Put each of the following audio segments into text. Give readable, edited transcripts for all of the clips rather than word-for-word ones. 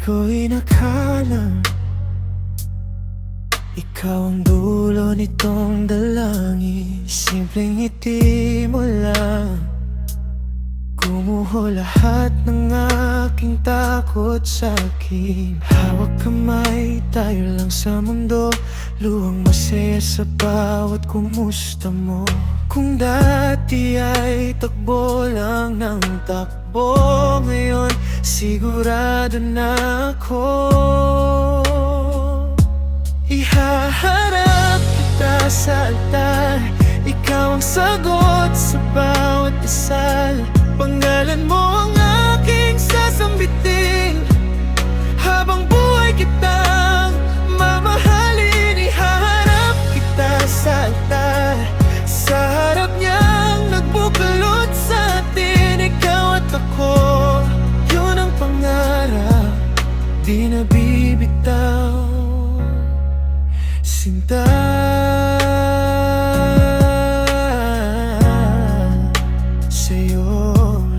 ko'y nakala ikaw ang dulo nitong dalangin. Simpleng ngiti mo lang gumuho lahat ng aking takot sa'kin. Hawak kamay, tayo lang sa mundo, luwang masaya sa bawat kumusta mo. Kung dati ay takbo lang ng takbo, ngayon sigurado na ako. Ihaharap kita sa altar, ikaw ang sagot sa bawat dasal. Pangalan mo ang aking sasambitin, habang buhay kitang mamahalin. Ihaharap kita sa altar, sa harap niyang nagbuklod sa atin. Ikaw at ako, yun ang pangarap, di nabibitaw. Sinta, sa'yo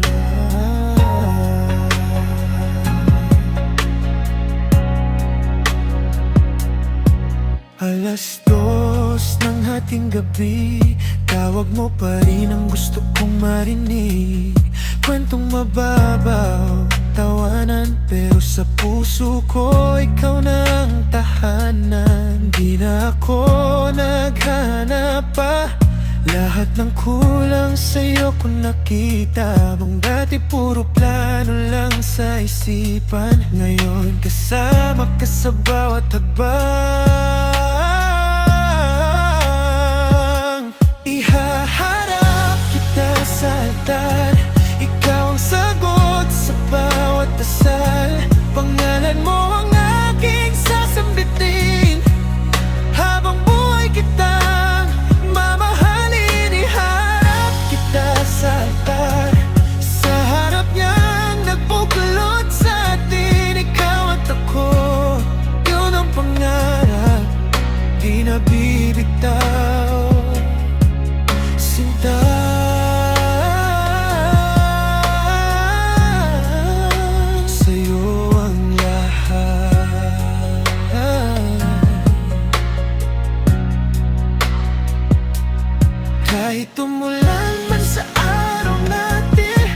lang. Alas 2 ng hating gabi, tawag mo pa rin ang gusto kong marinig. Kwentong mababaw, tawanan, pero sa puso ko ikaw na ang tahanan. Di na ako naghanap pa, lahat ng kulang sa'yo ko nakita. Kung dati puro plano lang sa isipan, ngayon kasama ka sa bawat hakbang. Ihaharap kita sa altar, ikaw ang sagot sa bawat dasal. Pangalan mo ang aking sasambitin, habang buhay kitang mamahalin. Iharap kita sa altar, sa harap niyang nagbuklod sa atin. Ikaw at ako, yun ang pangarap, di nabibitaw. Sinta, sa'yo ang lahat. Kahit umulan man sa araw natin,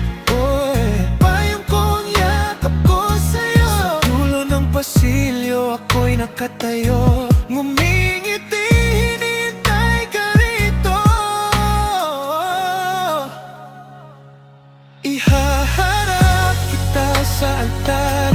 payong kong yakap ko sa'yo. Sa dulo ng pasilyo ako'y nakatayo, ngumingiti, hinintay ka rito. Ihaharap kita sa altar,